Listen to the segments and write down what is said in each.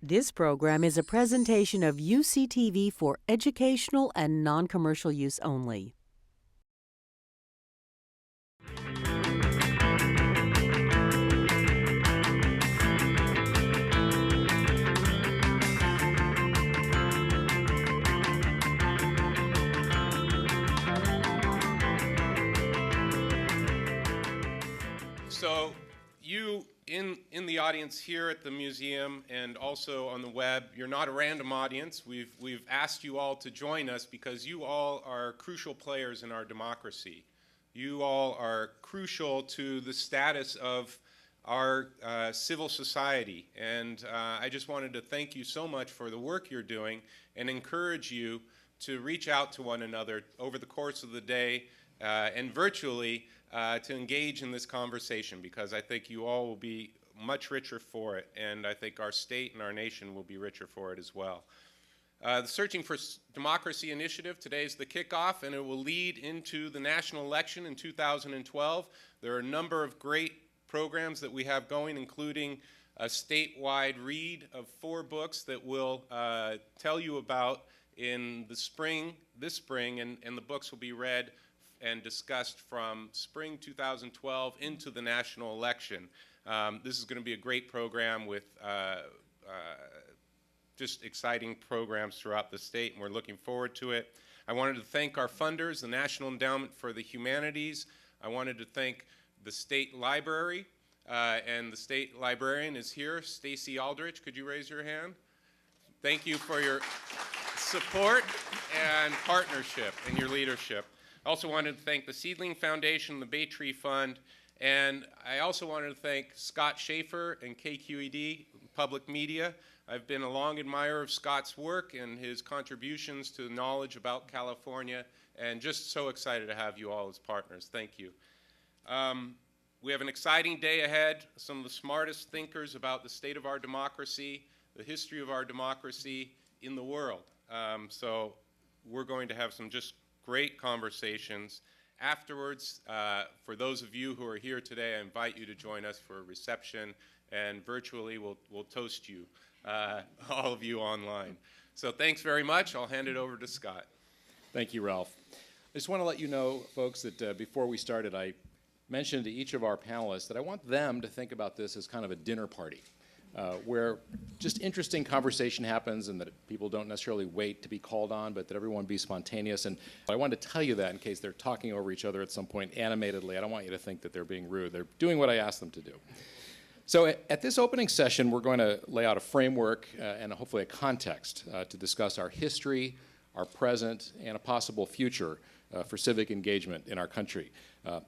This program is a presentation of UCTV for educational and non-commercial use only. So you in the audience here at the museum and also on the web, you're not a random audience. We've asked you all to join us because you all are crucial players in our democracy. You all are crucial to the status of our civil society. And I just wanted to thank you so much for the work you're doing and encourage you to reach out to one another over the course of the day and virtually to engage in this conversation, because I think you all will be much richer for it, and I think our state and our nation will be richer for it as well. The Searching for Democracy initiative, today is the kickoff, and it will lead into the national election in 2012. There are a number of great programs that we have going, including a statewide read of 4 books that we'll tell you about in the spring, this spring, and the books will be read and discussed from spring 2012 into the national election. This is going to be a great program with just exciting programs throughout the state, and we're looking forward to it. I wanted to thank our funders, the National Endowment for the Humanities. I wanted to thank the State Library, and the State Librarian is here. Stacy Aldrich, could you raise your hand? Thank you for your support and partnership and your leadership. I also wanted to thank the Seedling Foundation, the Bay Tree Fund, and I also wanted to thank Scott Shafer and KQED Public Media. I've been a long admirer of Scott's work and his contributions to knowledge about California, and just so excited to have you all as partners. Thank you. We have an exciting day ahead. Some of the smartest thinkers about the state of our democracy, the history of our democracy in the world. So we're going to have some just great conversations. Afterwards, for those of you who are here today, I invite you to join us for a reception, and virtually we'll toast you, all of you online. So thanks very much. I'll hand it over to Scott. Thank you, Ralph. I just want to let you know, folks, that before we started, I mentioned to each of our panelists that I want them to think about this as kind of a dinner party, where just interesting conversation happens and that people don't necessarily wait to be called on, but that everyone be spontaneous. And I wanted to tell you that in case they're talking over each other at some point animatedly. I don't want you to think that they're being rude. They're doing what I asked them to do. So at this opening session, we're going to lay out a framework and hopefully a context to discuss our history, our present, and a possible future for civic engagement in our country.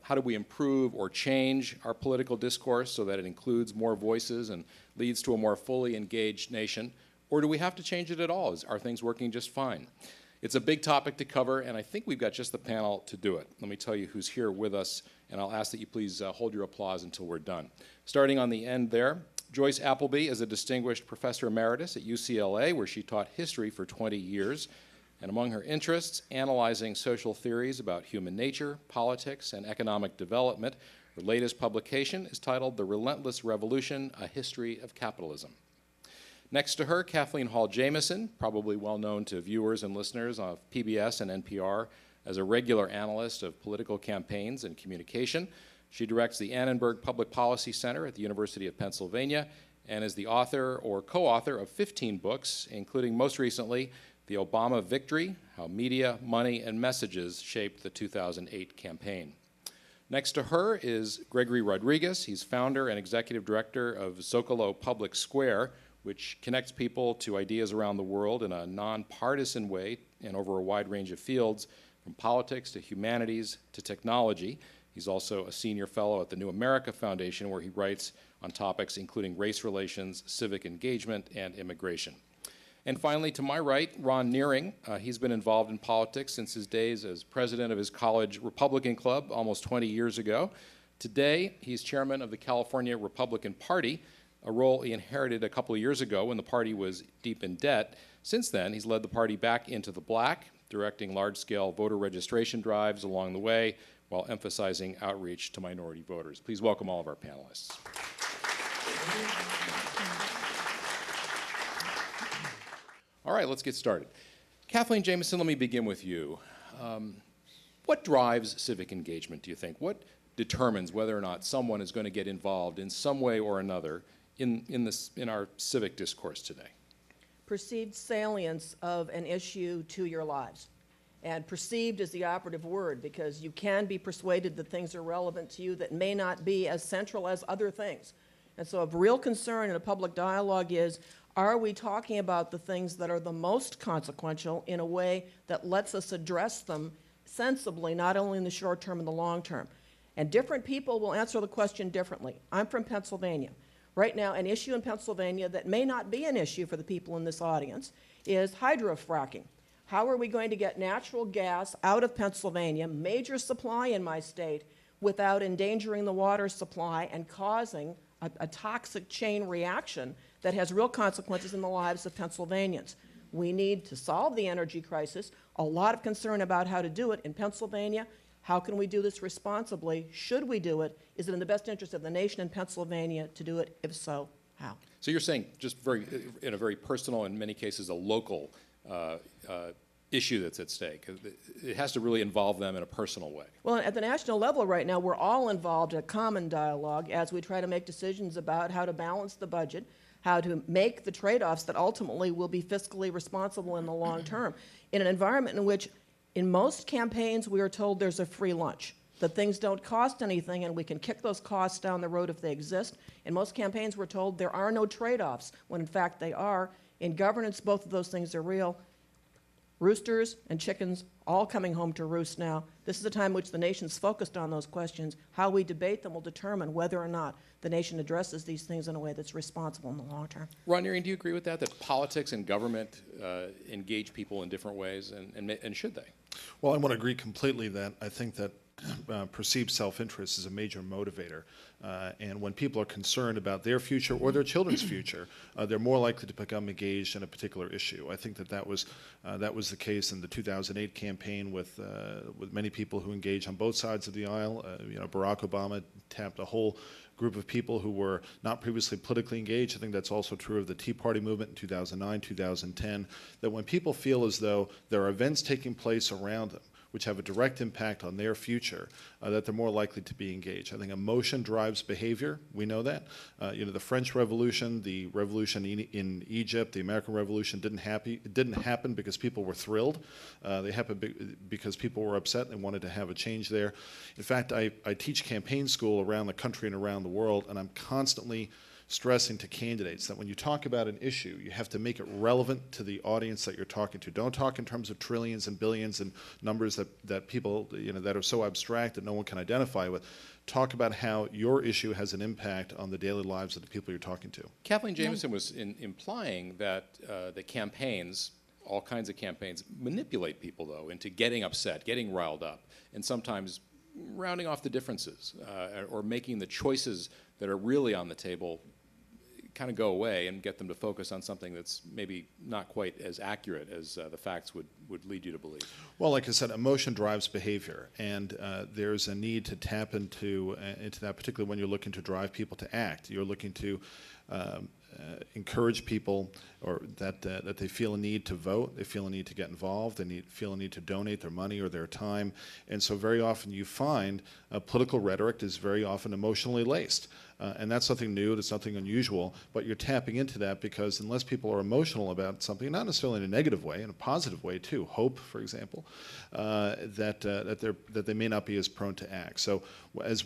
How do we improve or change our political discourse so that it includes more voices and leads to a more fully engaged nation? Or do we have to change it at all? Are things working just fine? It's a big topic to cover, and I think we've got just the panel to do it. Let me tell you who's here with us, and I'll ask that you please hold your applause until we're done. Starting on the end there, Joyce Appleby is a distinguished professor emeritus at UCLA, where she taught history for 20 years. And among her interests, analyzing social theories about human nature, politics, and economic development. Her latest publication is titled The Relentless Revolution, A History of Capitalism. Next to her, Kathleen Hall Jamieson, probably well known to viewers and listeners of PBS and NPR as a regular analyst of political campaigns and communication. She directs the Annenberg Public Policy Center at the University of Pennsylvania and is the author or co-author of 15 books, including most recently, The Obama Victory, How Media, Money, and Messages Shaped the 2008 Campaign. Next to her is Gregory Rodriguez. He's founder and executive director of Zócalo Public Square, which connects people to ideas around the world in a nonpartisan way and over a wide range of fields, from politics to humanities to technology. He's also a senior fellow at the New America Foundation, where he writes on topics including race relations, civic engagement, and immigration. And finally, to my right, Ron Nehring. He's been involved in politics since his days as president of his college Republican Club almost 20 years ago. Today, he's chairman of the California Republican Party, a role he inherited a couple of years ago when the party was deep in debt. Since then, he's led the party back into the black, directing large-scale voter registration drives along the way while emphasizing outreach to minority voters. Please welcome all of our panelists. All right, let's get started. Kathleen Jamieson, let me begin with you. What drives civic engagement, do you think? What determines whether or not someone is going to get involved in some way or another in our civic discourse today? Perceived salience of an issue to your lives. And perceived is the operative word, because you can be persuaded that things are relevant to you that may not be as central as other things. And so of real concern in a public dialogue is, are we talking about the things that are the most consequential in a way that lets us address them sensibly, not only in the short term and the long term? And different people will answer the question differently. I'm from Pennsylvania. Right now, an issue in Pennsylvania that may not be an issue for the people in this audience is hydrofracking. How are we going to get natural gas out of Pennsylvania, major supply in my state, without endangering the water supply and causing a toxic chain reaction that has real consequences in the lives of Pennsylvanians? We need to solve the energy crisis. A lot of concern about how to do it in Pennsylvania. How can we do this responsibly? Should we do it? Is it in the best interest of the nation and Pennsylvania to do it? If so, how? So you're saying, just in a very personal, in many cases a local issue that's at stake. It has to really involve them in a personal way. Well, at the national level right now, we're all involved in a common dialogue as we try to make decisions about how to balance the budget, how to make the trade-offs that ultimately will be fiscally responsible in the long term, in an environment in which in most campaigns we are told there's a free lunch, that things don't cost anything and we can kick those costs down the road if they exist. In most campaigns we're told there are no trade-offs, when in fact they are. In governance, both of those things are real. Roosters and chickens all coming home to roost now. This is a time in which the nation's focused on those questions. How we debate them will determine whether or not the nation addresses these things in a way that's responsible in the long term. Ron Nehring, do you agree with that politics and government engage people in different ways, and should they? Well, I want to agree completely that I think that perceived self-interest is a major motivator. And when people are concerned about their future or their children's future, they're more likely to become engaged in a particular issue. I think that was the case in the 2008 campaign with many people who engaged on both sides of the aisle. Barack Obama tapped a whole group of people who were not previously politically engaged. I think that's also true of the Tea Party movement in 2009, 2010, that when people feel as though there are events taking place around them which have a direct impact on their future, that they're more likely to be engaged. I think emotion drives behavior. We know that. The French Revolution, the revolution in Egypt, the American Revolution didn't happen because people were thrilled. They happened because people were upset and wanted to have a change there. In fact, I teach campaign school around the country and around the world, and I'm constantly stressing to candidates that when you talk about an issue, you have to make it relevant to the audience that you're talking to. Don't talk in terms of trillions and billions and numbers that people, that are so abstract that no one can identify with. Talk about how your issue has an impact on the daily lives of the people you're talking to. Kathleen Jamieson was implying that the campaigns, all kinds of campaigns, manipulate people, though, into getting upset, getting riled up, and sometimes rounding off the differences or making the choices that are really on the table kind of go away and get them to focus on something that's maybe not quite as accurate as the facts would lead you to believe. Well, like I said, emotion drives behavior, and there's a need to tap into that, particularly when you're looking to drive people to act. You're looking to encourage people, or that they feel a need to vote, they feel a need to get involved, they feel a need to donate their money or their time. And so very often you find political rhetoric is very often emotionally laced. And that's something new, that's nothing unusual, but you're tapping into that because unless people are emotional about something, not necessarily in a negative way, in a positive way too, hope, for example, that they may not be as prone to act. So as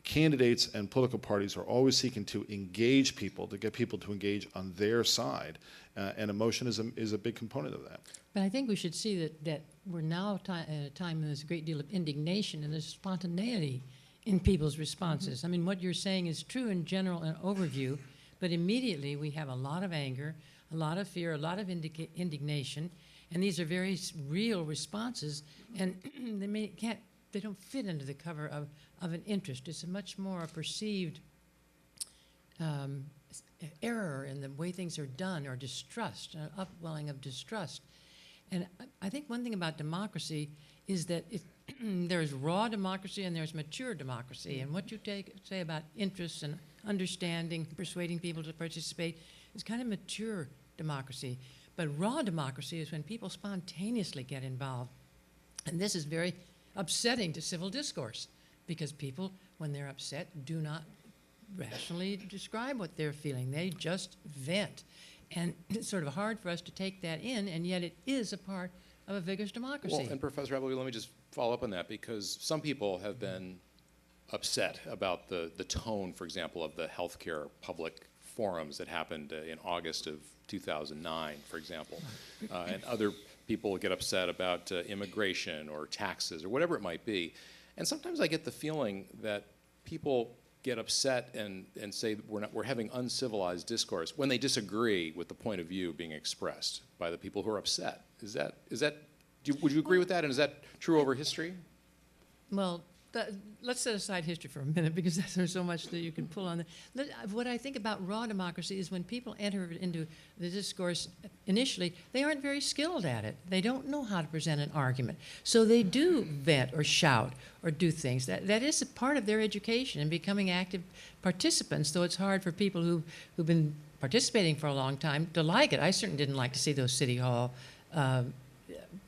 candidates and political parties are always seeking to engage people, to get people to engage on their side, and emotion is a big component of that. But I think we should see that we're now at a time when there's a great deal of indignation and there's spontaneity in people's responses. Mm-hmm. I mean, what you're saying is true in general and overview, but immediately we have a lot of anger, a lot of fear, a lot of indignation, and these are very real responses, and they don't fit under the cover of an interest. It's a much more perceived error in the way things are done, or distrust, an upwelling of distrust. And I think one thing about democracy is that there's raw democracy and there's mature democracy. And what you say about interests and understanding, persuading people to participate, is kind of mature democracy. But raw democracy is when people spontaneously get involved. And this is very upsetting to civil discourse, because people, when they're upset, do not rationally describe what they're feeling. They just vent. And it's sort of hard for us to take that in, and yet it is a part of a vigorous democracy. Well, and Professor Appleby, let me just follow up on that, because some people have been upset about the tone, for example, of the healthcare public forums that happened in August of 2009, for example. And other people get upset about immigration or taxes or whatever it might be. And sometimes I get the feeling that people get upset and say we're having uncivilized discourse when they disagree with the point of view being expressed by the people who are upset. Would you agree with that? And is that true over history? Well, let's set aside history for a minute, because there's so much that you can pull on. What I think about raw democracy is when people enter into the discourse initially, they aren't very skilled at it. They don't know how to present an argument. So they do vent or shout or do things. That is a part of their education and becoming active participants, though it's hard for people who've been participating for a long time to like it. I certainly didn't like to see those City Hall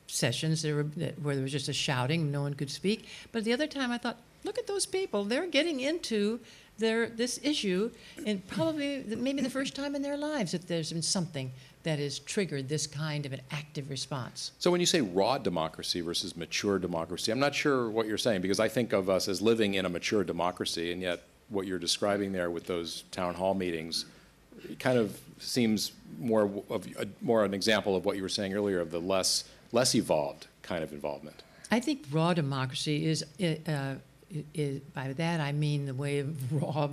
sessions where there was just a shouting, no one could speak. But the other time I thought, look at those people. They're getting into this issue, and probably maybe the first time in their lives that there's been something that has triggered this kind of an active response. So when you say raw democracy versus mature democracy, I'm not sure what you're saying, because I think of us as living in a mature democracy, and yet what you're describing there with those town hall meetings, it kind of seems more an example of what you were saying earlier, of the less evolved kind of involvement. I think raw democracy is by that I mean the way of raw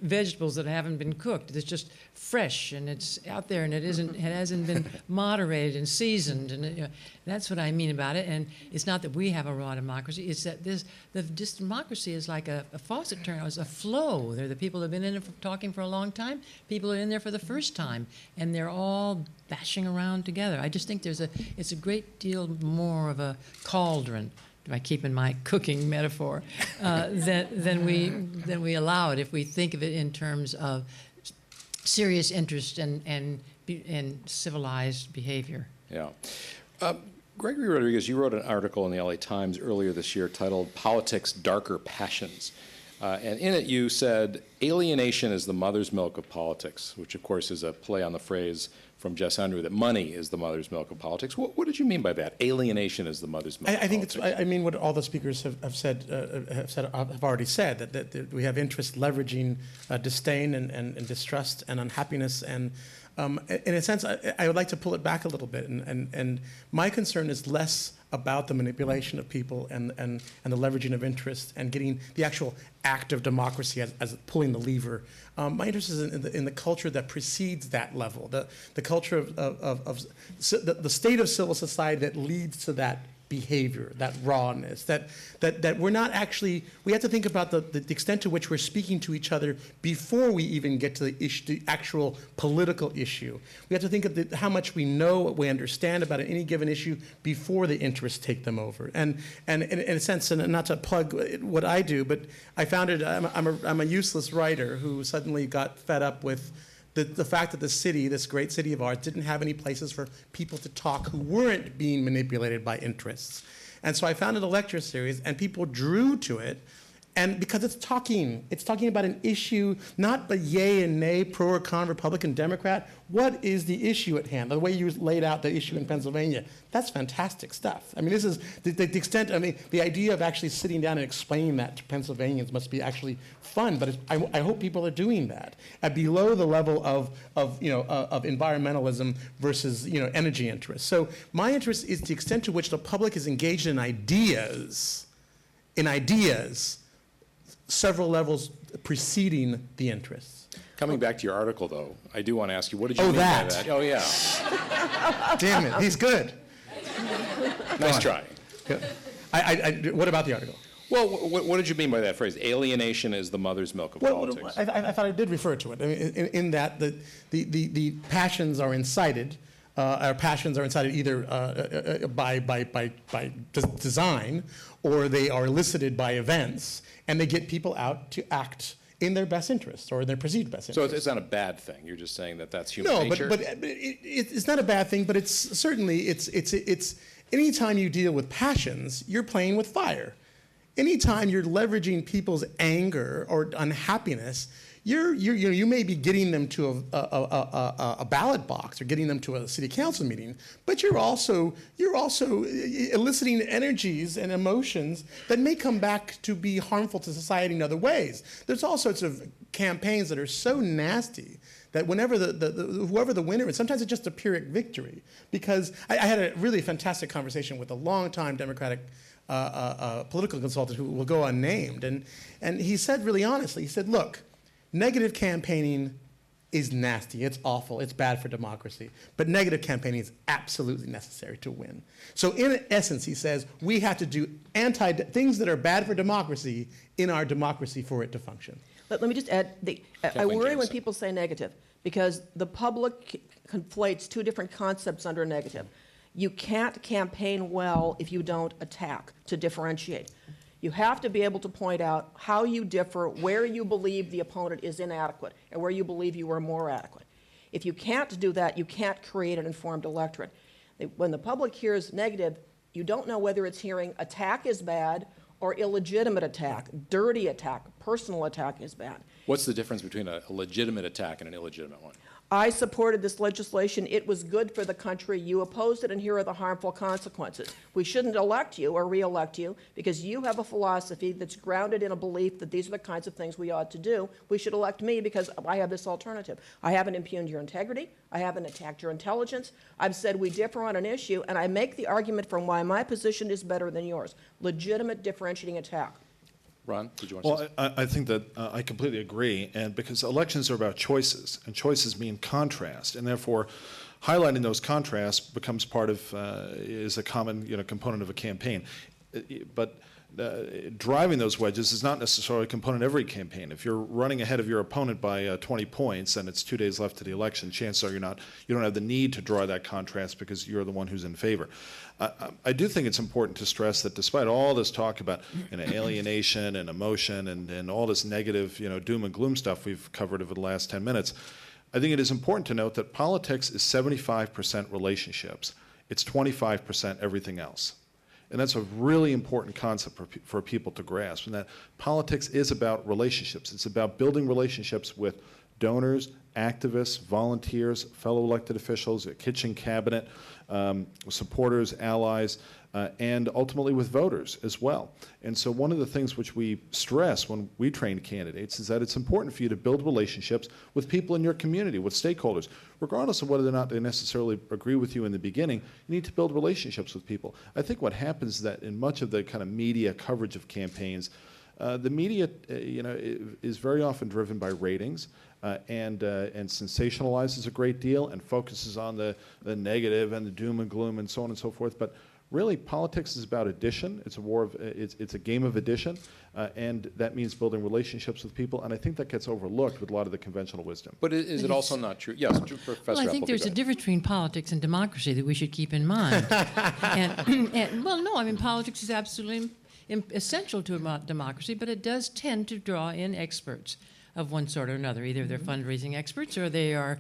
vegetables that haven't been cooked. It's just fresh and it's out there, and it hasn't been moderated and seasoned, and that's what I mean about it. And it's not that we have a raw democracy; it's that this democracy is like a faucet turn. It's a flow. They're the people that have been in it talking for a long time. People are in there for the first time, and they're all bashing around together. I just think it's a great deal more of a cauldron, by keeping my cooking metaphor, than we allow it if we think of it in terms of serious interest and civilized behavior. Yeah. Gregory Rodriguez, you wrote an article in the LA Times earlier this year titled "Politics, Darker Passions." And in it you said, alienation is the mother's milk of politics, which of course is a play on the phrase from Jess Unruh that money is the mother's milk of politics. What did you mean by that? Alienation is the mother's milk of politics. I mean what all the speakers have already said, that we have interest leveraging disdain and distrust and unhappiness. And in a sense, I would like to pull it back a little bit. And my concern is less about the manipulation of people and the leveraging of interest and getting the actual act of democracy as pulling the lever. My interest is in the culture that precedes that level, the culture of the state of civil society that leads to that behavior, that rawness, that we're not actually, we have to think about the extent to which we're speaking to each other before we even get to the actual political issue. We have to think of how much we know, what we understand about any given issue before the interests take them over. And in a sense, and not to plug what I do, but I founded, I'm a useless writer who suddenly got fed up with the fact that the city, this great city of ours, didn't have any places for people to talk who weren't being manipulated by interests. And so I founded a lecture series, and people drew to it, and because it's talking about an issue, not the yay and nay, pro or con, Republican, Democrat. What is the issue at hand? The way you laid out the issue in Pennsylvania, that's fantastic stuff. I mean, this is the extent, I mean, the idea of actually sitting down and explaining that to Pennsylvanians must be actually fun, but I hope people are doing that at below the level of environmentalism versus, energy interests. So my interest is the extent to which the public is engaged in ideas, several levels preceding the interests. Coming back to your article, though, I do want to ask you, what did you mean by that? Oh, yeah. Damn it, he's good. Nice try. What about the article? Well, what did you mean by that phrase? Alienation is the mother's milk of politics. I thought I did refer to it. I mean, in that the passions are incited. Our passions are incited either by design, or they are elicited by events, and they get people out to act in their best interest or in their perceived best So interest. it's not a bad thing. You're just saying that that's human No, nature. but it's not a bad thing. But it's certainly it's anytime you deal with passions, you're playing with fire. Anytime you're leveraging people's anger or unhappiness, you may be getting them to a ballot box or getting them to a city council meeting, but you're also eliciting energies and emotions that may come back to be harmful to society in other ways. There's all sorts of campaigns that are so nasty that whenever whoever the winner is, sometimes it's just a Pyrrhic victory. Because I had a really fantastic conversation with a longtime Democratic political consultant who will go unnamed, and he said really honestly, he said, look, negative campaigning is nasty, it's awful, it's bad for democracy, but negative campaigning is absolutely necessary to win. So in essence, he says, we have to do things that are bad for democracy in our democracy for it to function. Let me just add, I Kathleen worry when Jamieson. people say negative, because the public conflates two different concepts under negative. You can't campaign well if you don't attack, to differentiate. You have to be able to point out how you differ, where you believe the opponent is inadequate, and where you believe you are more adequate. If you can't do that, you can't create an informed electorate. When the public hears negative, you don't know whether it's hearing attack is bad or illegitimate attack, dirty attack, personal attack is bad. What's the difference between a legitimate attack and an illegitimate one? I supported this legislation. It was good for the country. You opposed it, and here are the harmful consequences. We shouldn't elect you or re-elect you because you have a philosophy that's grounded in a belief that these are the kinds of things we ought to do. We should elect me because I have this alternative. I haven't impugned your integrity. I haven't attacked your intelligence. I've said we differ on an issue, and I make the argument from why my position is better than yours. Legitimate differentiating attack. Ron, did you want to say Well, I think that I completely agree, and because elections are about choices, and choices mean contrast, and therefore highlighting those contrasts becomes part of, is a common component of a campaign. But driving those wedges is not necessarily a component of every campaign. If you're running ahead of your opponent by 20 points and it's 2 days left to the election, chances are you don't have the need to draw that contrast because you're the one who's in favor. I do think it's important to stress that despite all this talk about alienation and emotion and all this negative doom and gloom stuff we've covered over the last 10 minutes, I think it is important to note that politics is 75% relationships. It's 25% everything else. And that's a really important concept for people to grasp, and that politics is about relationships. It's about building relationships with donors, activists, volunteers, fellow elected officials, a kitchen cabinet, supporters, allies, and ultimately with voters as well. And so one of the things which we stress when we train candidates is that it's important for you to build relationships with people in your community, with stakeholders. Regardless of whether or not they necessarily agree with you in the beginning, you need to build relationships with people. I think what happens is that in much of the kind of media coverage of campaigns, the media, is very often driven by ratings and sensationalizes a great deal and focuses on the negative and the doom and gloom and so on and so forth. But really, politics is about addition. It's a war of it's a game of addition, and that means building relationships with people. And I think that gets overlooked with a lot of the conventional wisdom. But is it also not true? Yes, Professor Well, I think Appleby, there's a difference between politics and democracy that we should keep in mind. Politics is absolutely essential to a democracy, but it does tend to draw in experts of one sort or another. Either they're fundraising experts or they are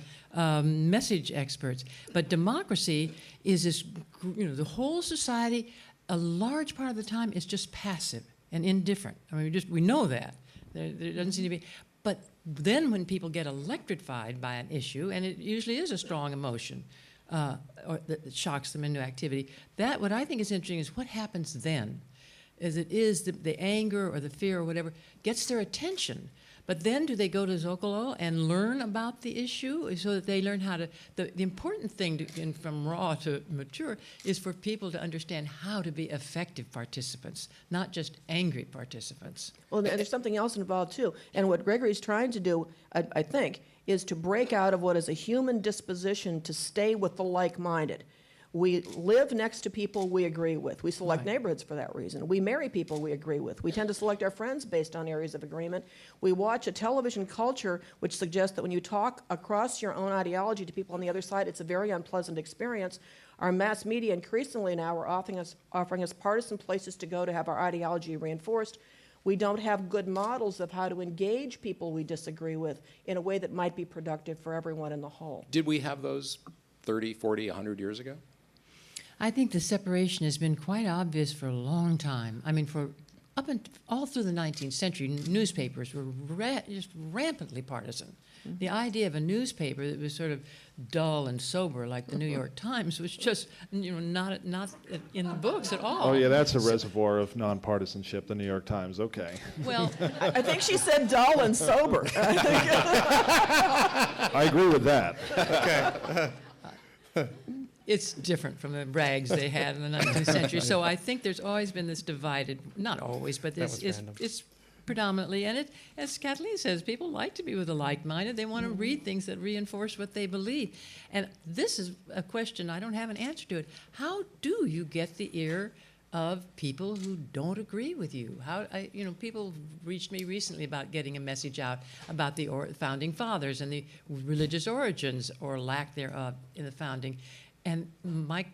message experts. But democracy is this, the whole society, a large part of the time is just passive and indifferent. I mean, we know that. There doesn't seem to be. But then when people get electrified by an issue, and it usually is a strong emotion, or that shocks them into activity, what I think is interesting is what happens then. As it is the anger or the fear or whatever gets their attention. But then do they go to Zócalo and learn about the issue so that they learn how to, the important thing from raw to mature is for people to understand how to be effective participants, not just angry participants. Well, there's something else involved too. And what Gregory's trying to do, I think, is to break out of what is a human disposition to stay with the like-minded. We live next to people we agree with. We select neighborhoods for that reason. We marry people we agree with. We tend to select our friends based on areas of agreement. We watch a television culture which suggests that when you talk across your own ideology to people on the other side, it's a very unpleasant experience. Our mass media increasingly now are offering us partisan places to go to have our ideology reinforced. We don't have good models of how to engage people we disagree with in a way that might be productive for everyone in the whole. Did we have those 30, 40, 100 years ago? I think the separation has been quite obvious for a long time. I mean, for up and all through the 19th century, newspapers were just rampantly partisan. The idea of a newspaper that was sort of dull and sober, like the New York Times, was just not in the books at all. Oh yeah, that's a reservoir of nonpartisanship, the New York Times. Okay. Well, I think she said dull and sober. I agree with that. it's different from the rags they had in the 19th century. So I think there's always been this divided, not always, but it's predominantly, and it, as Kathleen says, people like to be with the like-minded. They want to read things that reinforce what they believe. And this is a question, I don't have an answer to it. How do you get the ear of people who don't agree with you? People reached me recently about getting a message out about the founding fathers and the religious origins or lack thereof in the founding. And my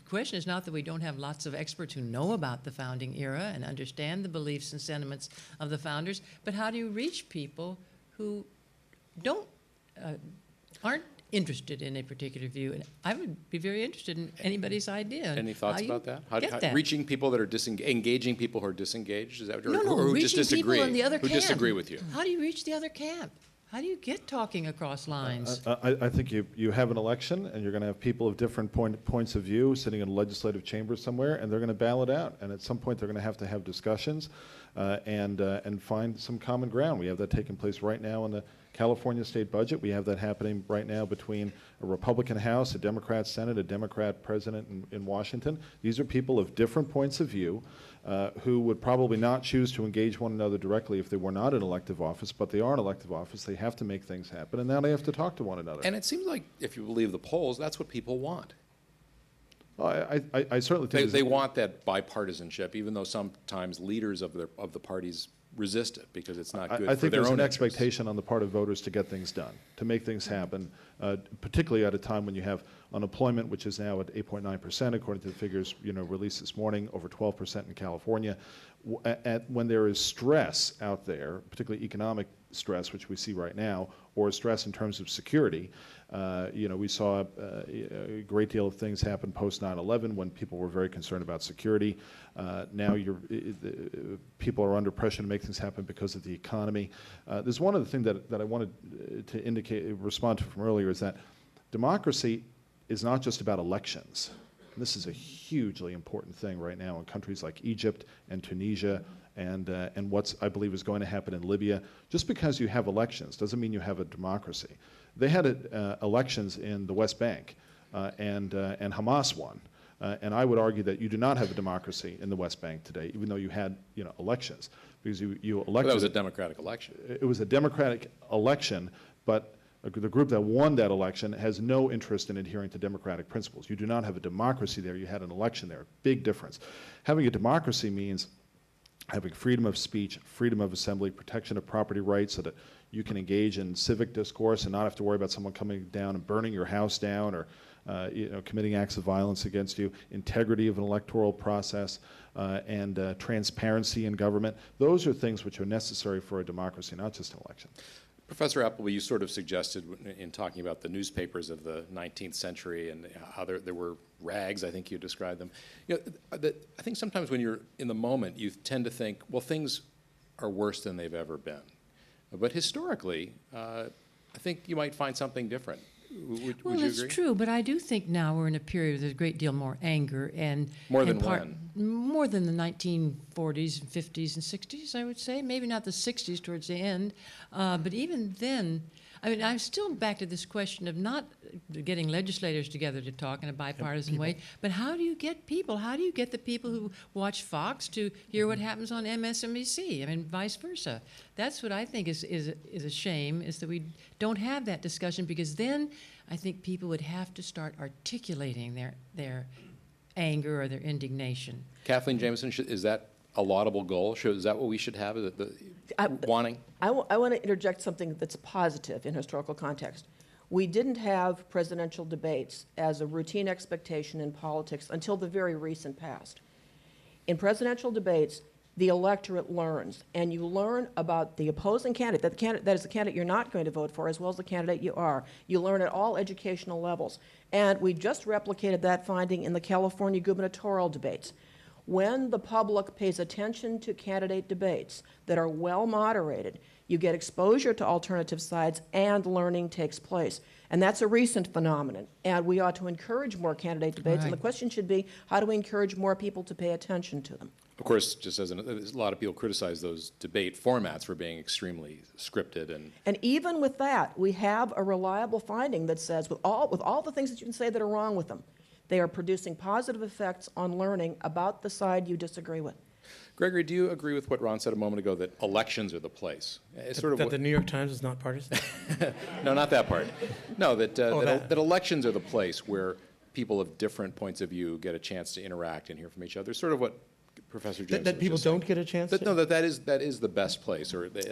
question is not that we don't have lots of experts who know about the founding era and understand the beliefs and sentiments of the founders, but how do you reach people who aren't interested in a particular view? And I would be very interested in anybody's idea. Any thoughts about that? How that? Reaching people that are engaging people who are disengaged? Is that what you're, No, or who reaching just disagree? people in the other who camp. disagree with you? How do you reach the other camp? How do you get talking across lines? I think you have an election, and you're going to have people of different points of view sitting in a legislative chamber somewhere, and they're going to battle it out. And at some point, they're going to have discussions and find some common ground. We have that taking place right now in the California state budget. We have that happening right now between a Republican House, a Democrat Senate, a Democrat president in Washington. These are people of different points of view who would probably not choose to engage one another directly if they were not in elective office, but they are in elective office. They have to make things happen, and now they have to talk to one another. And it seems like, if you believe the polls, that's what people want. Well, I certainly think They want that bipartisanship, even though sometimes leaders of the parties resist it because it's not good I for think their there's own an interests. expectation on the part of voters to get things done, to make things happen, particularly at a time when you have unemployment, which is now at 8.9%, according to the figures released this morning, over 12% in California. When there is stress out there, particularly economic stress, which we see right now, or stress in terms of security. We saw a great deal of things happen post 9/11 when people were very concerned about security. Now people are under pressure to make things happen because of the economy. There's one other thing that I wanted to respond to from earlier is that democracy is not just about elections. And this is a hugely important thing right now in countries like Egypt and Tunisia and what I believe is going to happen in Libya. Just because you have elections doesn't mean you have a democracy. They had elections in the West Bank, and Hamas won. And I would argue that you do not have a democracy in the West Bank today, even though you had elections, because you elected. Well, that was a democratic election. It was a democratic election, but the group that won that election has no interest in adhering to democratic principles. You do not have a democracy there. You had an election there. Big difference. Having a democracy means having freedom of speech, freedom of assembly, protection of property rights so that you can engage in civic discourse and not have to worry about someone coming down and burning your house down or committing acts of violence against you, integrity of an electoral process, and transparency in government. Those are things which are necessary for a democracy, not just an election. Professor Appleby, you sort of suggested in talking about the newspapers of the 19th century and how there were rags, I think you described them. I think sometimes when you're in the moment, you tend to think, well, things are worse than they've ever been. But historically, I think you might find something different. Would you agree? It's true, but I do think now we're in a period where there's a great deal more anger and more than more than the 1940s and 50s and 60s, I would say. Maybe not the 60s towards the end, but even then, I mean, I'm still back to this question of not getting legislators together to talk in a bipartisan way, but how do you get people? How do you get the people who watch Fox to hear what happens on MSNBC? I mean, vice versa. That's what I think is a shame, is that we don't have that discussion, because then I think people would have to start articulating their anger or their indignation. Kathleen Jamieson, is that a laudable goal? Is that what we should have, wanting? I want to interject something that's positive in historical context. We didn't have presidential debates as a routine expectation in politics until the very recent past. In presidential debates, the electorate learns, and you learn about the opposing candidate, that is the candidate you're not going to vote for, as well as the candidate you are. You learn at all educational levels. And we just replicated that finding in the California gubernatorial debates. When the public pays attention to candidate debates that are well moderated, you get exposure to alternative sides and learning takes place. And that's a recent phenomenon. And we ought to encourage more candidate debates. Right. And the question should be, how do we encourage more people to pay attention to them? Of course, just as a lot of people criticize those debate formats for being extremely scripted And even with that, we have a reliable finding that says, with all the things that you can say that are wrong with them, they are producing positive effects on learning about the side you disagree with. Gregory, do you agree with what Ron said a moment ago, that elections are the place? It's sort of That the New York Times is not partisan? No, not that part. No, that that. that elections are the place where people of different points of view get a chance to interact and hear from each other. Sort of what Professor Jameson That was people just saying. don't get a chance to? No, that is the best place, or at least.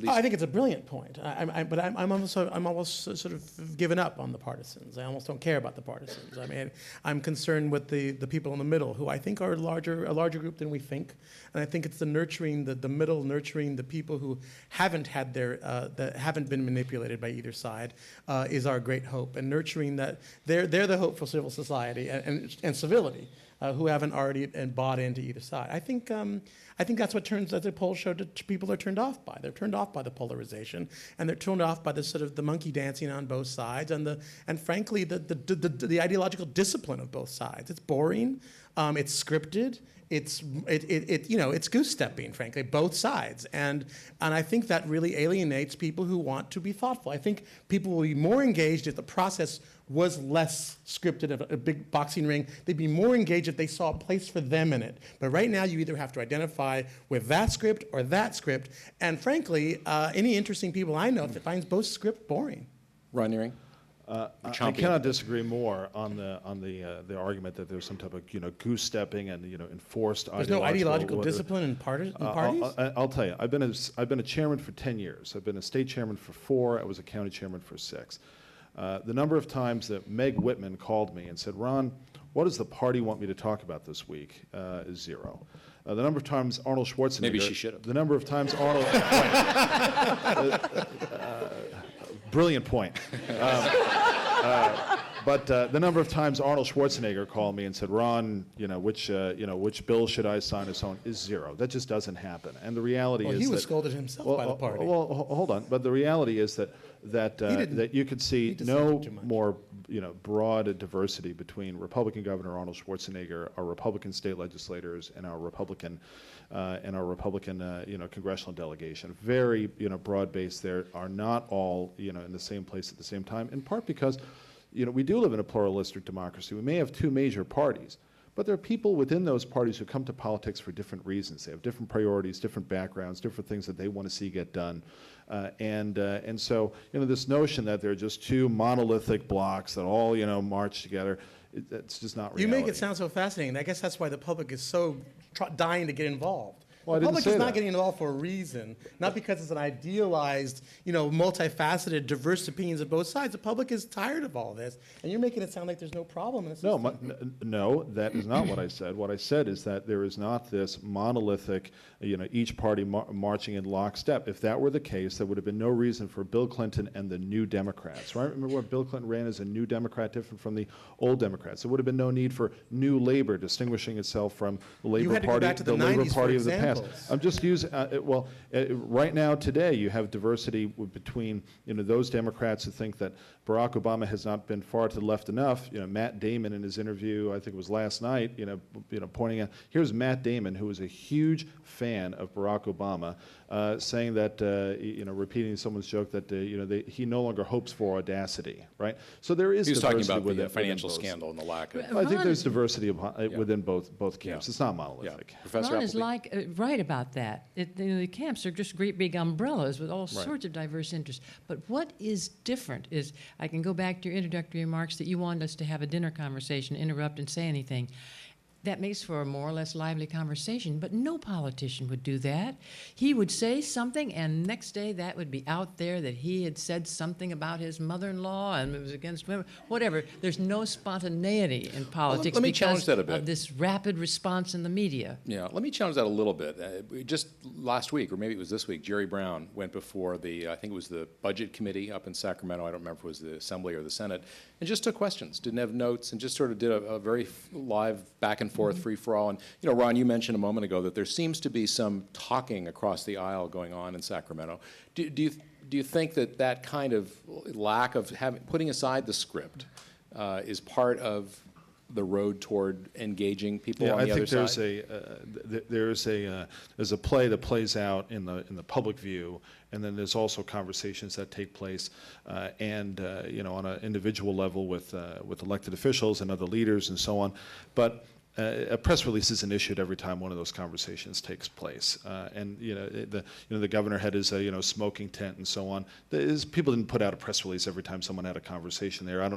I think it's a brilliant point. But I'm almost sort of given up on the partisans. I almost don't care about the partisans. I mean, I'm concerned with the people in the middle, who I think are a larger group than we think. And I think it's the nurturing, the middle, nurturing the people who haven't had that haven't been manipulated by either side, is our great hope. And nurturing that, they're the hope for civil society and civility. Who haven't already bought into either side. I think that's what the polls showed that people are turned off by. They're turned off by the polarization, and they're turned off by the sort of the monkey dancing on both sides, and frankly the ideological discipline of both sides. It's boring. It's scripted. It's goose stepping, frankly, both sides, and I think that really alienates people who want to be thoughtful. I think people will be more engaged if the process was less scripted, of a big boxing ring. They'd be more engaged if they saw a place for them in it. But right now, you either have to identify with that script or that script, and frankly, any interesting people I know finds both script boring. Ron Nehring? I cannot disagree more on the argument that there's some type of goose stepping and enforced. There's no ideological discipline in parties. I'll tell you, I've been a chairman for 10 years. I've been a state chairman for 4. I was a county chairman for 6. The number of times that Meg Whitman called me and said, "Ron, what does the party want me to talk about this week?" Is 0. The number of times Arnold Schwarzenegger. Maybe she should have. The number of times Arnold. Brilliant point. But the number of times Arnold Schwarzenegger called me and said, "Ron, which bill should I sign?" and so on, is 0. That just doesn't happen. And the reality is he was that, scolded himself by the party. Well, hold on. But the reality is that you could see no more broad diversity between Republican Governor Arnold Schwarzenegger, our Republican state legislators, and our Republican congressional delegation. Very broad-based. There are not all in the same place at the same time. In part because we do live in a pluralistic democracy. We may have 2 major parties, but there are people within those parties who come to politics for different reasons. They have different priorities, different backgrounds, different things that they want to see get done. And so this notion that there are just 2 monolithic blocks that all march together, it's just not reality. You make it sound so fascinating. I guess that's why the public is so dying to get involved. Well, the I didn't public say is not that. getting involved for a reason, not because it's an idealized, multifaceted, diverse opinions of both sides. The public is tired of all this, and you're making it sound like there's no problem in the system. No, that is not what I said. What I said is that there is not this monolithic, each party marching in lockstep. If that were the case, there would have been no reason for Bill Clinton and the New Democrats. Right? Remember when Bill Clinton ran as a New Democrat, different from the old Democrats. There would have been no need for New Labor distinguishing itself from the Labor You had to go Party, back to the Labor 90s for Party of the past. examples. I'm just using, right now, today, you have diversity between, those Democrats who think that Barack Obama has not been far to the left enough. Matt Damon in his interview, I think it was last night, pointing out, here's Matt Damon, who is a huge fan of Barack Obama, saying that, repeating someone's joke that, he no longer hopes for audacity, right? So there is He was talking diversity about the within financial both. scandal and the lack of. I think there's diversity within both camps. Yeah. It's not monolithic. Yeah. Professor Ron is Appleby? right about that. The camps are just great big umbrellas with all sorts of diverse interests. But what is different is, I can go back to your introductory remarks that you wanted us to have a dinner conversation, interrupt and say anything. that makes for a more or less lively conversation, but no politician would do that. He would say something, and next day that would be out there that he had said something about his mother-in-law and it was against women, whatever. There's no spontaneity in politics let me challenge because that a bit. of this rapid response in the media. Yeah, let me challenge that a little bit. Just last week, or maybe it was this week, Jerry Brown went before the, I think it was the Budget Committee up in Sacramento, I don't remember if it was the Assembly or the Senate, and just took questions, didn't have notes, and just sort of did a very live back and forth, free-for-all. And, you know, Ron, you mentioned a moment ago that there seems to be some talking across the aisle going on in Sacramento. Do you think that that kind of lack of putting aside the script is part of the road toward engaging people on the other side? There's a play that plays out in the public view, and then there's also conversations that take place, you know, on an individual level with elected officials and other leaders and so on. But a press release isn't issued every time one of those conversations takes place, and you know the governor had his you know, smoking tent and so on. People didn't put out a press release every time someone had a conversation there. I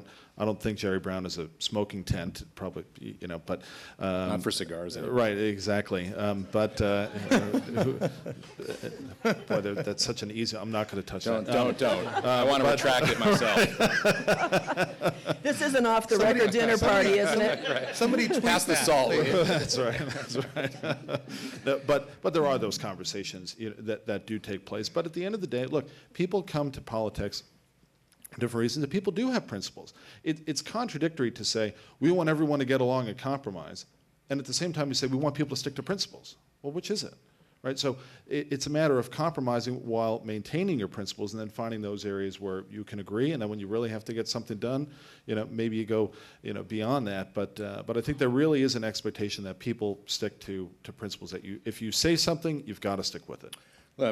don't think Jerry Brown is a smoking tent, probably, you know, but not for cigars, anyway. Right, exactly. Boy, that's such an easy. I'm not going to touch that. Don't. I want to retract it myself. This is an off-the-record dinner party, isn't it? Right. Somebody tweet Pass the that. salt. That's right. That's right. No, but there are those conversations, you know, that do take place. But at the end of the day, look, people come to politics for different reasons, and people do have principles. It's contradictory to say we want everyone to get along and compromise, and at the same time you say we want people to stick to principles. Well, which is it? Right? So it's a matter of compromising while maintaining your principles, and then finding those areas where you can agree, and then when you really have to get something done, you know, maybe you go, you know, beyond that. But I think there really is an expectation that people stick to principles, that if you say something, you've got to stick with it.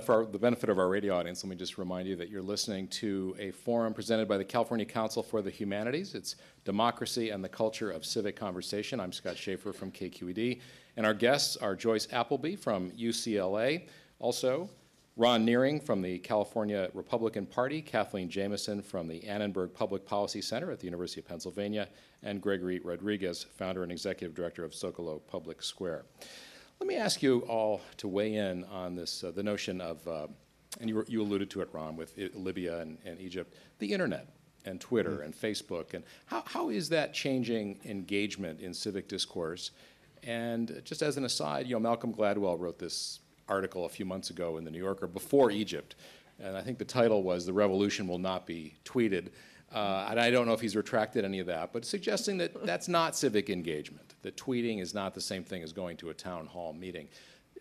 For the benefit of our radio audience, let me just remind you that you're listening to a forum presented by the California Council for the Humanities. It's Democracy and the Culture of Civic Conversation. I'm Scott Shafer from KQED, and our guests are Joyce Appleby from UCLA, also Ron Nehring from the California Republican Party, Kathleen Jamieson from the Annenberg Public Policy Center at the University of Pennsylvania, and Gregory Rodriguez, founder and executive director of Zócalo Public Square. Let me ask you all to weigh in on this, the notion of, and you alluded to it, Ron, with Libya and Egypt, the internet and Twitter and Facebook, and how is that changing engagement in civic discourse? And just as an aside, you know, Malcolm Gladwell wrote this article a few months ago in the New Yorker before Egypt, and I think the title was "The Revolution Will Not Be Tweeted." And I don't know if he's retracted any of that, but suggesting that that's not civic engagement, that tweeting is not the same thing as going to a town hall meeting.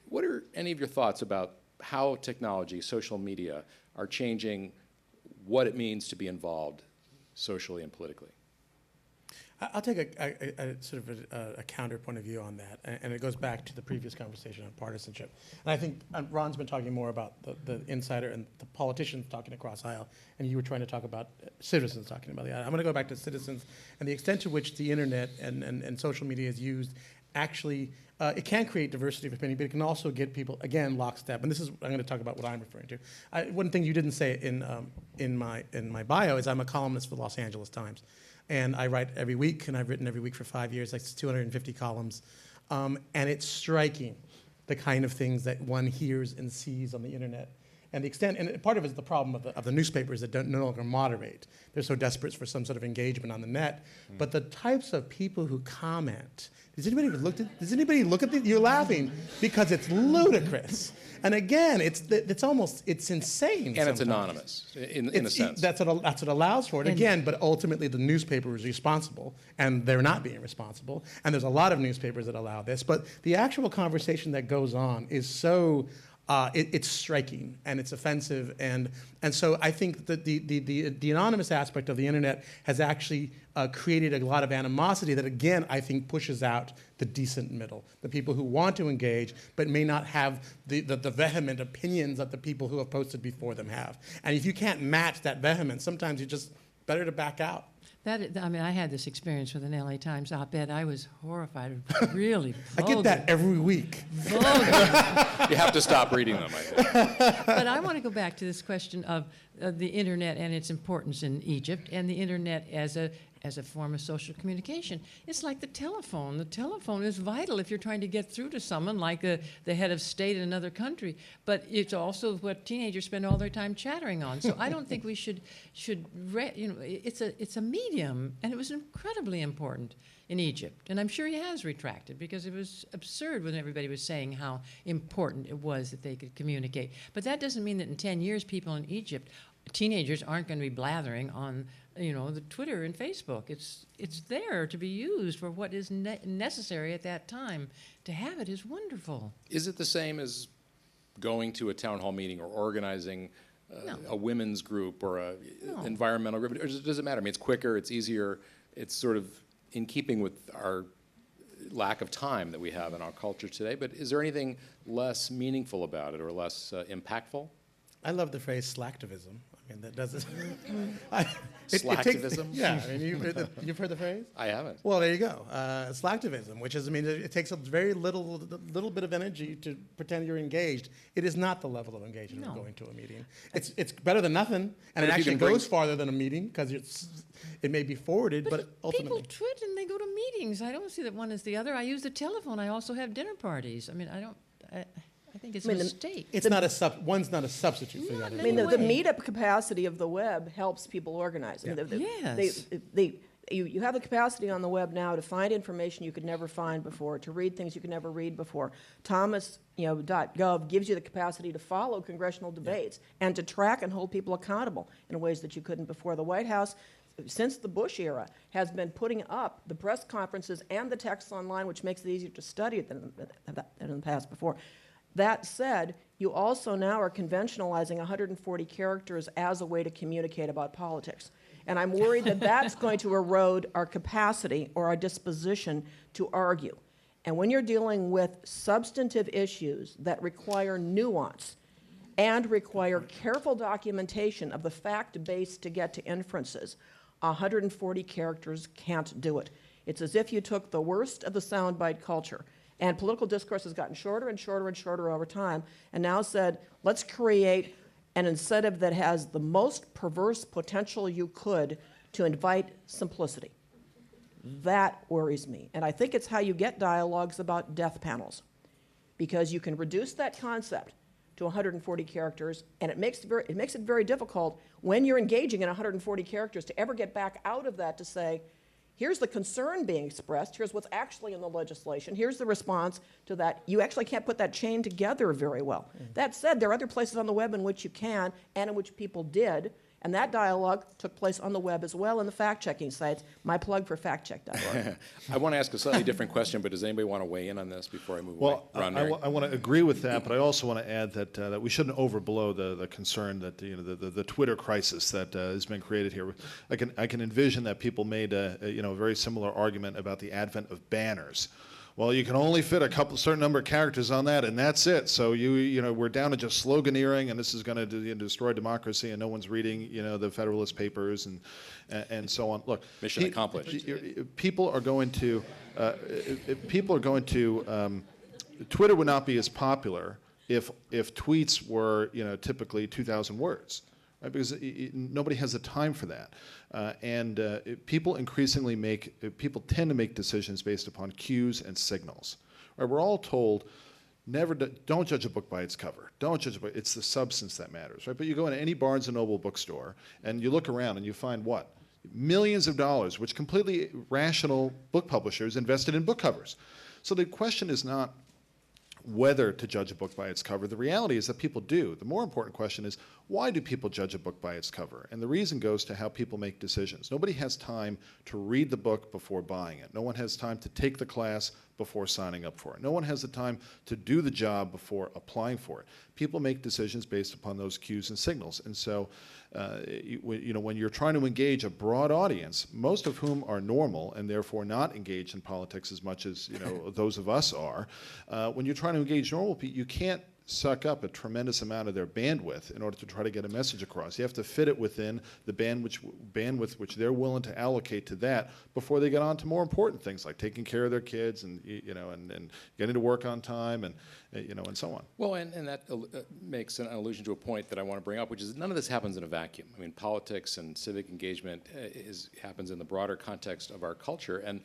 What are any of your thoughts about how technology, social media, are changing what it means to be involved socially and politically? I'll take a sort of a counter point of view on that, and it goes back to the previous conversation on partisanship. And I think Ron's been talking more about the insider and the politicians talking across aisle, and you were trying to talk about citizens talking about the aisle. I'm going to go back to citizens and the extent to which the internet and social media is used. Actually, it can create diversity of opinion, but it can also get people, again, lockstep. And this is, I'm going to talk about what I'm referring to. One thing you didn't say in my bio is I'm a columnist for the Los Angeles Times. And I write every week, and I've written every week for 5 years. That's 250 columns. And it's striking, the kind of things that one hears and sees on the internet. And the extent, and part of it is the problem of the newspapers that no longer moderate. They're so desperate for some sort of engagement on the net. But the types of people who comment, does anybody look at you're laughing because it's ludicrous. And again, it's insane. And it's anonymous, in a sense. That's what allows for it. Again, but ultimately the newspaper is responsible, and they're not being responsible. And there's a lot of newspapers that allow this. But the actual conversation that goes on is so, it's striking and it's offensive. And so I think that the anonymous aspect of the internet has actually created a lot of animosity that, again, I think pushes out the decent middle, the people who want to engage but may not have the vehement opinions that the people who have posted before them have. And if you can't match that vehemence, sometimes you just better to back out. I had this experience with an LA Times op-ed. I was horrified, really vulgar. I get that every week. You have to stop reading them, I think. But I want to go back to this question of the internet and its importance in Egypt, and the internet as as a form of social communication. It's like the telephone. The telephone is vital if you're trying to get through to someone like the head of state in another country, but it's also what teenagers spend all their time chattering on. So I don't think we should it's a medium, and it was incredibly important in Egypt. And I'm sure he has retracted because it was absurd when everybody was saying how important it was that they could communicate. But that doesn't mean that in 10 years people in Egypt, teenagers, aren't going to be blathering on the Twitter and Facebook. It's there to be used for what is necessary at that time. To have it is wonderful. Is it the same as going to a town hall meeting or organizing No. a women's group or a No. environmental group? Or does it matter? I mean, it's quicker, it's easier, it's sort of in keeping with our lack of time that we have in our culture today, but is there anything less meaningful about it or less impactful? I love the phrase slacktivism. I mean, that doesn't. Slacktivism? Yeah, I mean, you've heard the phrase? I haven't. Well, there you go. Slacktivism, which is, I mean, it takes a very little bit of energy to pretend you're engaged. It is not the level of engagement No. of going to a meeting. It's better than nothing, and it if you actually can bring- goes farther than a meeting because it may be forwarded, but ultimately. People twit and they go to meetings. I don't see that one is the other. I use the telephone. I also have dinner parties. I mean, I think it's a mistake. It's not one's not a substitute for the Not other. in I mean, any the way. meetup capacity of the web helps people organize. I mean, Yes. You have the capacity on the web now to find information you could never find before, to read things you could never read before. Thomas.gov gives you the capacity to follow congressional debates and to track and hold people accountable in ways that you couldn't before. The White House, since the Bush era, has been putting up the press conferences and the texts online, which makes it easier to study it than in the past before. That said, you also now are conventionalizing 140 characters as a way to communicate about politics. And I'm worried that that's going to erode our capacity or our disposition to argue. And when you're dealing with substantive issues that require nuance and require careful documentation of the fact base to get to inferences, 140 characters can't do it. It's as if you took the worst of the soundbite culture, and political discourse has gotten shorter and shorter and shorter over time, and now said, let's create an incentive that has the most perverse potential you could to invite simplicity. That worries me. And I think it's how you get dialogues about death panels, because you can reduce that concept to 140 characters, and it makes it very difficult when you're engaging in 140 characters to ever get back out of that to say, here's the concern being expressed, here's what's actually in the legislation, here's the response to that. You actually can't put that chain together very well. That said, there are other places on the web in which you can, and in which people did, and that dialogue took place on the web as well in the fact-checking sites. My plug for factcheck.org. I want to ask a slightly different question, but does anybody want to weigh in on this before I move Well, on? I want to agree with that, but I also want to add that we shouldn't overblow the concern that the Twitter crisis that has been created here. I can envision that people made a very similar argument about the advent of banners. Well, you can only fit a certain number of characters on that, and that's it. So we're down to just sloganeering, and this is going to destroy democracy, and no one's reading the Federalist Papers and so on. Look, Mission accomplished. People are going to Twitter would not be as popular if tweets were typically 2,000 words. Right? Because nobody has the time for that. People tend to make decisions based upon cues and signals. Right? We're all told, don't judge a book by its cover. Don't judge a book. It's the substance that matters. Right? But you go into any Barnes & Noble bookstore, and you look around, and you find what? Millions of dollars, which completely rational book publishers invested in book covers. So the question is not whether to judge a book by its cover. The reality is that people do. The more important question is, why do people judge a book by its cover? And the reason goes to how people make decisions. Nobody has time to read the book before buying it. No one has time to take the class before signing up for it. No one has the time to do the job before applying for it. People make decisions based upon those cues and signals. And so, when you're trying to engage a broad audience, most of whom are normal and therefore not engaged in politics as much as those of us are, when you're trying to engage normal people, you can't suck up a tremendous amount of their bandwidth in order to try to get a message across. You have to fit it within the bandwidth which they're willing to allocate to that before they get on to more important things like taking care of their kids and and getting to work on time and and so on. Well, and that makes an allusion to a point that I want to bring up, which is none of this happens in a vacuum. I mean, politics and civic engagement happens in the broader context of our culture, and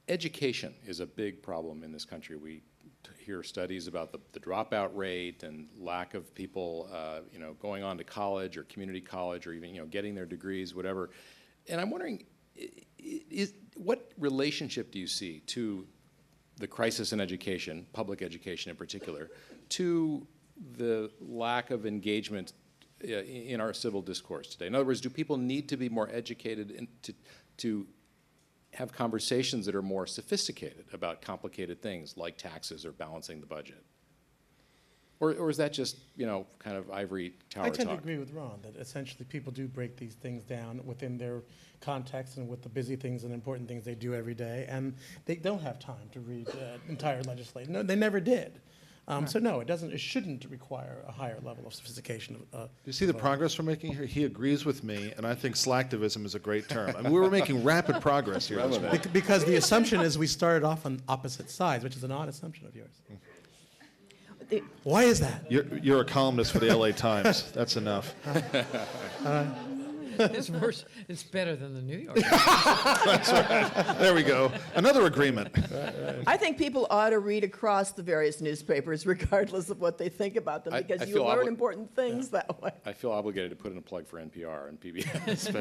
education is a big problem in this country. We hear studies about the dropout rate and lack of people, going on to college or community college or even, getting their degrees, whatever. And I'm wondering, what relationship do you see to the crisis in education, public education in particular, to the lack of engagement in our civil discourse today? In other words, do people need to be more educated to have conversations that are more sophisticated about complicated things like taxes or balancing the budget? Or is that just, kind of ivory tower talk? I tend to agree with Ron that essentially people do break these things down within their context and with the busy things and important things they do every day, and they don't have time to read entire legislation. No, they never did. So no, it shouldn't require a higher level of sophistication. Do you see the progress we're making here? He agrees with me, and I think slacktivism is a great term. I mean, we were making rapid progress here. Because the assumption is we started off on opposite sides, which is an odd assumption of yours. Why is that? You're a columnist for the LA Times. That's enough. It's worse. It's better than the New York Times. That's right. There we go. Another agreement. I think people ought to read across the various newspapers, regardless of what they think about them, because you learn important things that way. I feel obligated to put in a plug for NPR and PBS.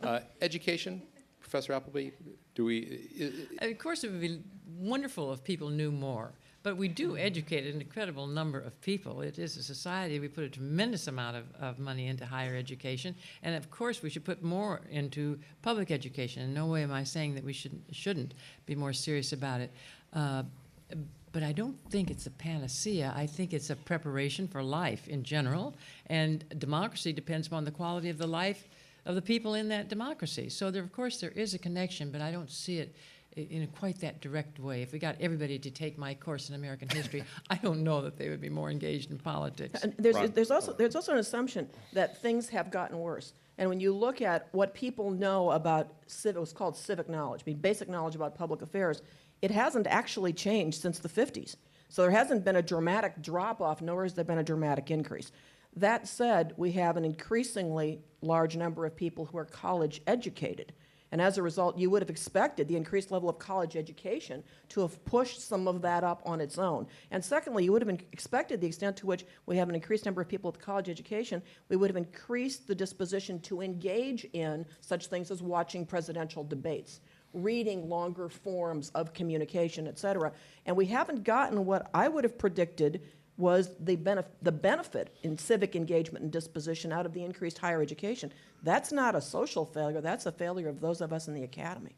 But, education, Professor Appleby, Of course, it would be wonderful if people knew more. But we do educate an incredible number of people. It is a society. We put a tremendous amount of money into higher education. And, of course, we should put more into public education. In no way am I saying that we shouldn't be more serious about it. But I don't think it's a panacea. I think it's a preparation for life in general. And democracy depends upon the quality of the life of the people in that democracy. So, of course, there is a connection, but I don't see it in quite that direct way. If we got everybody to take my course in American history, I don't know that they would be more engaged in politics. And there's also an assumption that things have gotten worse. And when you look at what people know about what's called civic knowledge, basic knowledge about public affairs, it hasn't actually changed since the 50s. So there hasn't been a dramatic drop-off, nor has there been a dramatic increase. That said, we have an increasingly large number of people who are college educated. And as a result, you would have expected the increased level of college education to have pushed some of that up on its own. And secondly, you would have expected the extent to which we have an increased number of people with college education, we would have increased the disposition to engage in such things as watching presidential debates, reading longer forms of communication, et cetera. And we haven't gotten what I would have predicted was the benefit in civic engagement and disposition out of the increased higher education. That's not a social failure. That's a failure of those of us in the academy.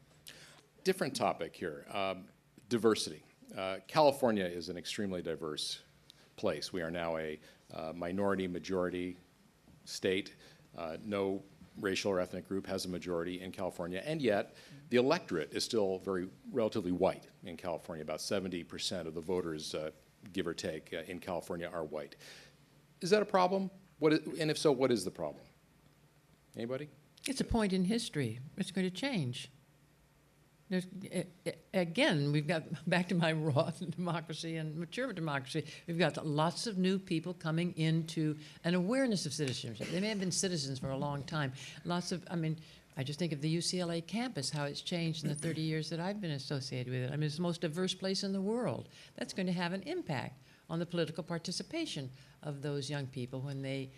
Different topic here, diversity. California is an extremely diverse place. We are now a minority-majority state. No racial or ethnic group has a majority in California, and yet the electorate is still relatively white in California. About 70% of the voters, give or take, in California are white. Is that a problem? And if so, what is the problem? Anybody? It's a point in history. It's going to change. Again, we've got, back to my raw democracy and mature democracy, we've got lots of new people coming into an awareness of citizenship. They may have been citizens for a long time. I just think of the UCLA campus, how it's changed in the 30 years that I've been associated with it. I mean, it's the most diverse place in the world. That's going to have an impact on the political participation of those young people when they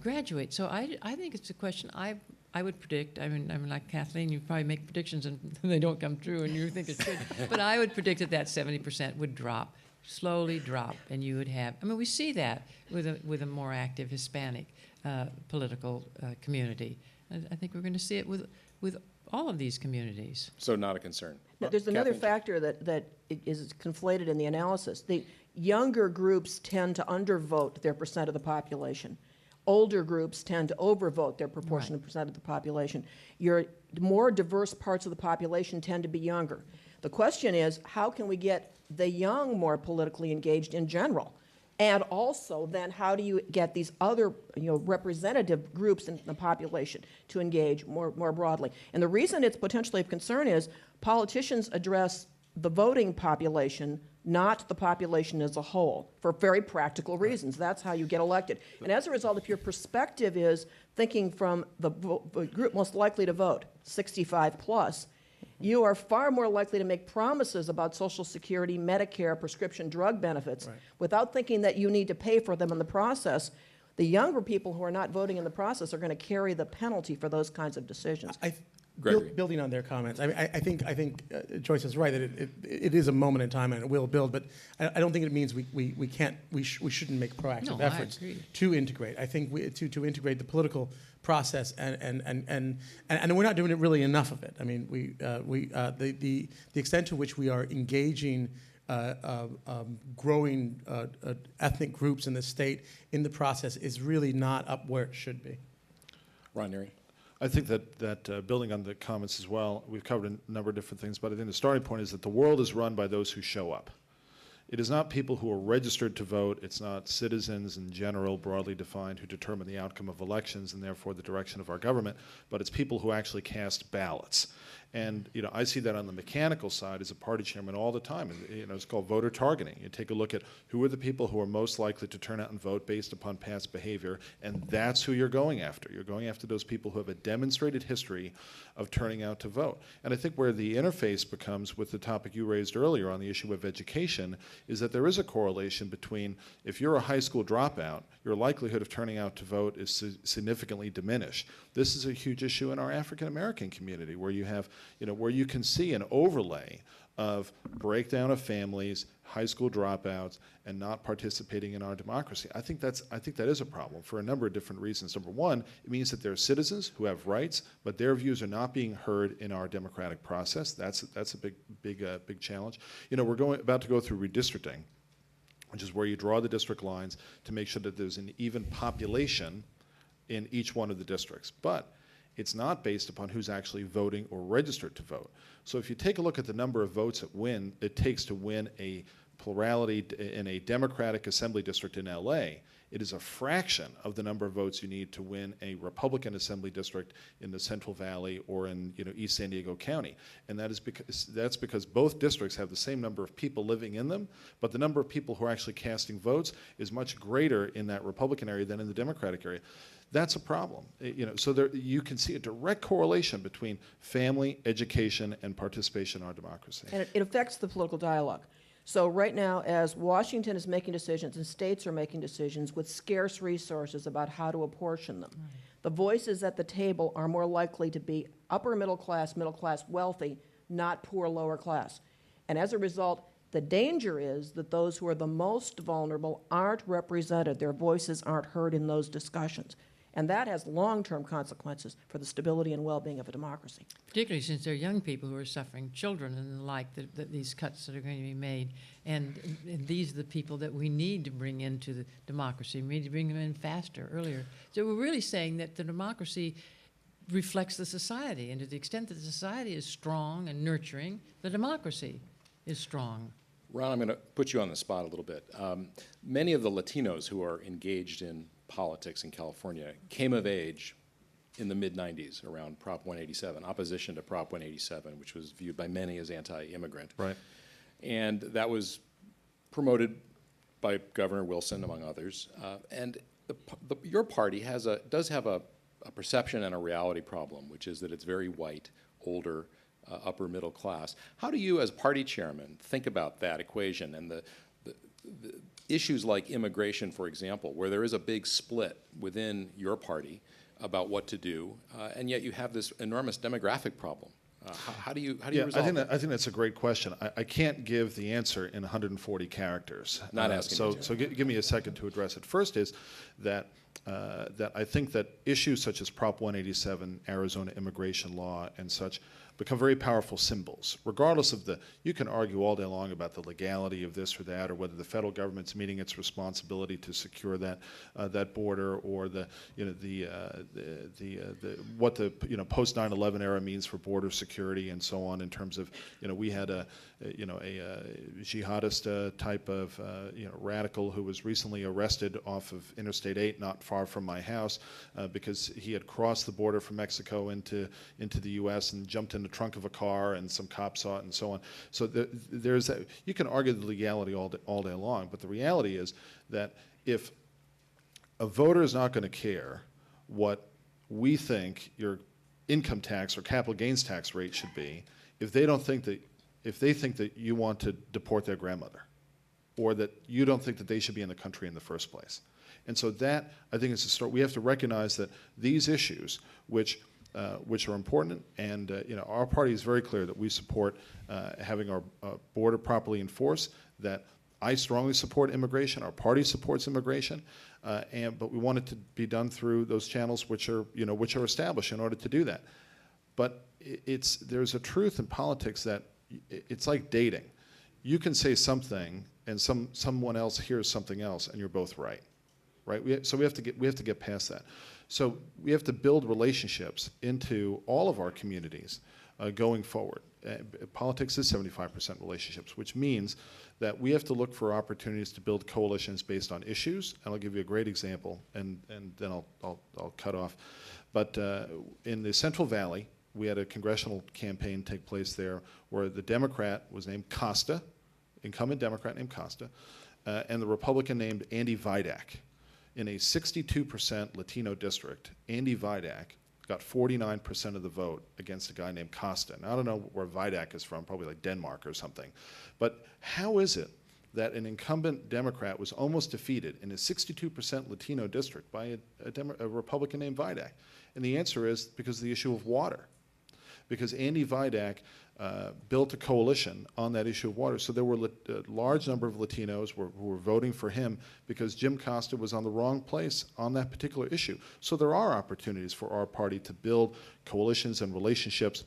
graduate. So I think it's a question I would predict. I mean, like Kathleen, you probably make predictions and they don't come true and you think it should. But I would predict that 70% would drop, slowly drop, and you would have, we see that with a more active Hispanic political community. I think we're going to see it with all of these communities. So not a concern. No, there's another factor that is conflated in the analysis. The younger groups tend to undervote their percent of the population. Older groups tend to overvote their proportionate percent of the population. Your more diverse parts of the population tend to be younger. The question is, how can we get the young more politically engaged in general? And also, then, how do you get these other, representative groups in the population to engage more broadly? And the reason it's potentially of concern is politicians address the voting population, not the population as a whole, for very practical reasons. That's how you get elected. And as a result, if your perspective is thinking from the group most likely to vote, 65 plus, you are far more likely to make promises about Social Security, Medicare, prescription drug benefits without thinking that you need to pay for them in the process. The younger people who are not voting in the process are going to carry the penalty for those kinds of decisions. Building on their comments, I think Joyce is right that it is a moment in time and it will build, but I don't think it means we shouldn't make proactive efforts to integrate. I think to integrate the political process and we're not doing it really enough of it. I mean, the extent to which we are engaging growing ethnic groups in the state in the process is really not up where it should be. Ron Nehring. I think that building on the comments as well, we've covered a number of different things, but I think the starting point is that the world is run by those who show up. It is not people who are registered to vote. It's not citizens in general, broadly defined, who determine the outcome of elections and therefore the direction of our government, but it's people who actually cast ballots. And I see that on the mechanical side as a party chairman all the time. And, it's called voter targeting. You take a look at who are the people who are most likely to turn out and vote based upon past behavior, and that's who you're going after. You're going after those people who have a demonstrated history of turning out to vote. And I think where the interface becomes with the topic you raised earlier on the issue of education is that there is a correlation between if you're a high school dropout, your likelihood of turning out to vote is significantly diminished. This is a huge issue in our African American community where you have, where you can see an overlay of breakdown of families, high school dropouts, and not participating in our democracy. I think that is a problem for a number of different reasons. Number one, it means that there are citizens who have rights, but their views are not being heard in our democratic process. That's a big challenge. We're about to go through redistricting, which is where you draw the district lines to make sure that there's an even population in each one of the districts. But it's not based upon who's actually voting or registered to vote. So if you take a look at the number of votes it takes to win a plurality in a Democratic Assembly district in LA, it is a fraction of the number of votes you need to win a Republican Assembly district in the Central Valley or in East San Diego County. And that's because both districts have the same number of people living in them, but the number of people who are actually casting votes is much greater in that Republican area than in the Democratic area. That's a problem. So you can see a direct correlation between family, education, and participation in our democracy. And it affects the political dialogue. So right now, as Washington is making decisions and states are making decisions with scarce resources about how to apportion them, the voices at the table are more likely to be upper middle class, wealthy, not poor, lower class. And as a result, the danger is that those who are the most vulnerable aren't represented. Their voices aren't heard in those discussions. And that has long-term consequences for the stability and well-being of a democracy. Particularly since they're young people who are suffering, children and the like, that these cuts that are going to be made. And these are the people that we need to bring into the democracy. We need to bring them in faster, earlier. So we're really saying that the democracy reflects the society. And to the extent that the society is strong and nurturing, the democracy is strong. Ron, I'm going to put you on the spot a little bit. Many of the Latinos who are engaged in politics in California came of age in the mid-90s around Prop 187, opposition to Prop 187, which was viewed by many as anti-immigrant. Right. And that was promoted by Governor Wilson, among others. And your party does have a perception and a reality problem, which is that it's very white, older, upper middle class. How do you, as party chairman, think about that equation and the issues like immigration, for example, where there is a big split within your party about what to do, and yet you have this enormous demographic problem? How do you resolve that? I think that's a great question. I can't give the answer in 140 characters. Not asking you to. So give me a second to address it. First is that that I think that issues such as Prop 187, Arizona immigration law, and such become very powerful symbols, regardless of you can argue all day long about the legality of this or that, or whether the federal government's meeting its responsibility to secure that border, or what the post 9/11 era means for border security and so on, in terms of, we had a jihadist type of radical who was recently arrested off of Interstate 8, not far from my house, because he had crossed the border from Mexico into the U.S. and jumped in the trunk of a car, and some cops saw it and so on. So there's that. You can argue the legality all day long, but the reality is that if a voter is not going to care what we think your income tax or capital gains tax rate should be, if they think that you want to deport their grandmother, or that you don't think that they should be in the country in the first place. And so that, I think, is the start. We have to recognize that these issues, which are important, and our party is very clear that we support having our border properly enforced, that I strongly support immigration, our party supports immigration, but we want it to be done through those channels which are established in order to do that. But there's a truth in politics that it's like dating. You can say something, and someone else hears something else, and you're both right. So we have to get past that. So we have to build relationships into all of our communities going forward. Politics is 75% relationships, which means that we have to look for opportunities to build coalitions based on issues. And I'll give you a great example, and then I'll cut off. But in the Central Valley, we had a congressional campaign take place there where the Democrat was named Costa, incumbent Democrat named Costa, and the Republican named Andy Vidak. In a 62% Latino district, Andy Vidak got 49% of the vote against a guy named Costa. Now, I don't know where Vidak is from, probably like Denmark or something. But how is it that an incumbent Democrat was almost defeated in a 62% Latino district by a Republican named Vidak? And the answer is because of the issue of water. Because Andy Vidak built a coalition on that issue of water. So there were a large number of Latinos who were voting for him because Jim Costa was on the wrong place on that particular issue. So there are opportunities for our party to build coalitions and relationships.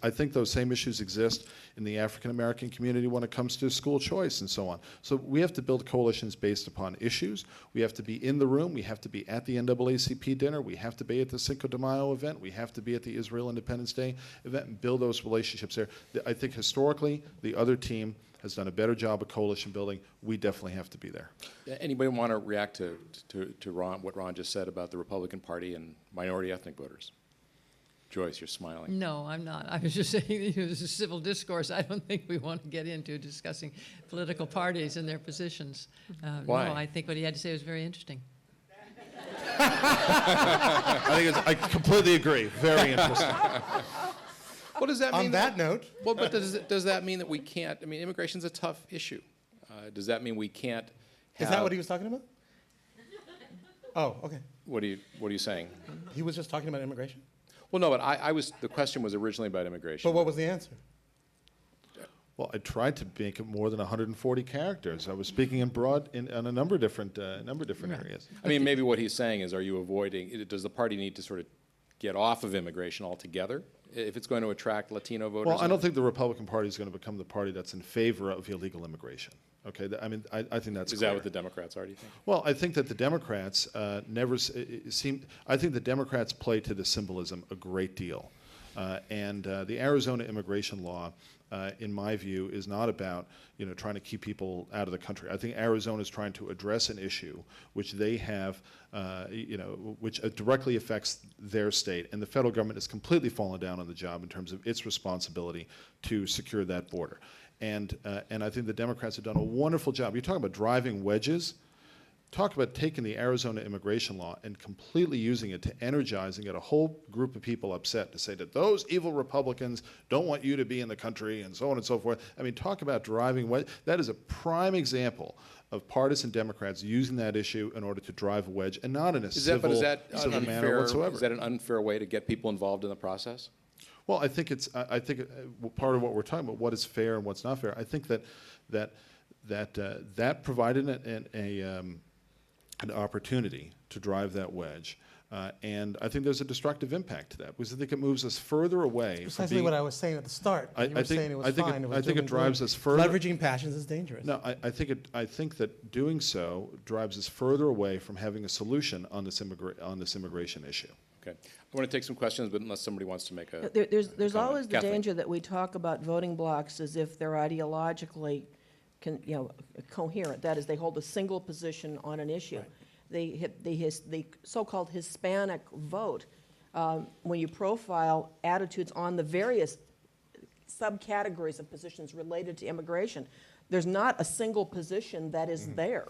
I think those same issues exist in the African American community when it comes to school choice and so on. So we have to build coalitions based upon issues. We have to be in the room. We have to be at the NAACP dinner. We have to be at the Cinco de Mayo event. We have to be at the Israel Independence Day event and build those relationships there. I think historically the other team has done a better job of coalition building. We definitely have to be there. Anybody want to react to Ron, what Ron just said about the Republican Party and minority ethnic voters? Joyce, you're smiling. No, I'm not. I was just saying it was a civil discourse. I don't think we want to get into discussing political parties and their positions. Why? No, I think what he had to say was very interesting. I completely agree. Very interesting. What does that mean? On that note. Well, but does that mean that we can't? I mean, immigration's a tough issue. Does that mean we can't have? Is that what he was talking about? Oh, okay. What are you saying? He was just talking about immigration? Well, no, but the question was originally about immigration. But what was the answer? Well, I tried to make it more than 140 characters. I was speaking in broad on a number of different areas. I mean, maybe what he's saying is, are you avoiding? Does the party need to sort of get off of immigration altogether if it's going to attract Latino voters? Well, I don't think the Republican Party is going to become the party that's in favor of illegal immigration. Okay, I mean, I think that's Is clear. that what the Democrats are, do you think? Well, I think that the Democrats I think the Democrats play to the symbolism a great deal. And the Arizona immigration law, in my view, is not about trying to keep people out of the country. I think Arizona is trying to address an issue which they have, which directly affects their state, and the federal government has completely fallen down on the job in terms of its responsibility to secure that border. And I think the Democrats have done a wonderful job. You're talking about driving wedges. Talk about taking the Arizona immigration law and completely using it to energize and get a whole group of people upset to say that those evil Republicans don't want you to be in the country and so on and so forth. I mean, talk about driving wedge. That is a prime example of partisan Democrats using that issue in order to drive a wedge, and not in a civil manner whatsoever. Is that an unfair way to get people involved in the process? Well, I think part of what we're talking about, what is fair and what's not fair. I think that provided an opportunity to drive that wedge. And I think there's a destructive impact to that, because I think it moves us further away from Precisely being, what I was saying at the start. You were saying it was fine. I think it drives us further. Leveraging passions is dangerous. No, I think that doing so drives us further away from having a solution on this immigration issue. Okay. I want to take some questions, but unless somebody wants to make a There's comment. always the Kathleen. danger that we talk about voting blocks as if they're ideologically coherent. That is, they hold a single position on an issue. Right. The so-called Hispanic vote, when you profile attitudes on the various subcategories of positions related to immigration, there's not a single position that is there.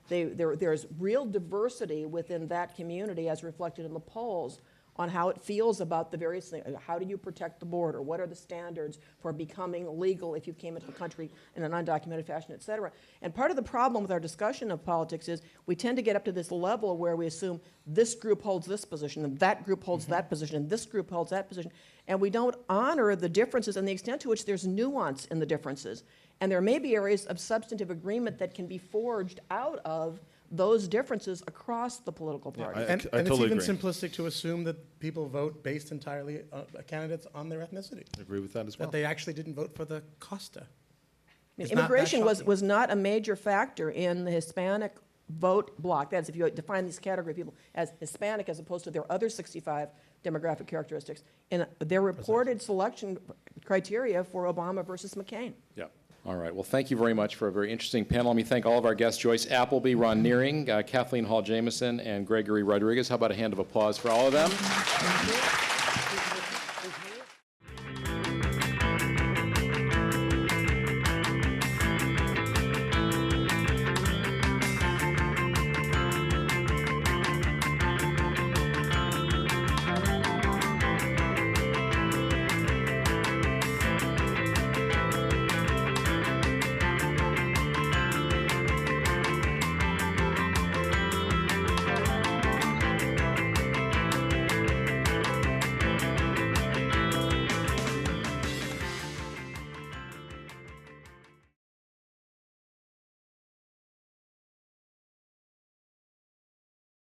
There's real diversity within that community, as reflected in the polls, on how it feels about the various things. How do you protect the border? What are the standards for becoming legal if you came into the country in an undocumented fashion, et cetera? And part of the problem with our discussion of politics is we tend to get up to this level where we assume this group holds this position, and that group holds that position, and this group holds that position. And we don't honor the differences and the extent to which there's nuance in the differences. And there may be areas of substantive agreement that can be forged out of those differences across the political party. I And totally it's even agree. simplistic to assume that people vote based entirely candidates on their ethnicity. I agree with that as well. That they actually didn't vote for the Costa. mean, It's not that immigration shocking. was not a major factor in the Hispanic vote block. That is, if you define these category of people as Hispanic as opposed to their other 65 demographic characteristics, in their reported selection criteria for Obama versus McCain. Yeah. All right. Well, thank you very much for a very interesting panel. Let me thank all of our guests, Joyce Appleby, Ron Nehring, Kathleen Hall Jamieson, and Gregory Rodriguez. How about a hand of applause for all of them?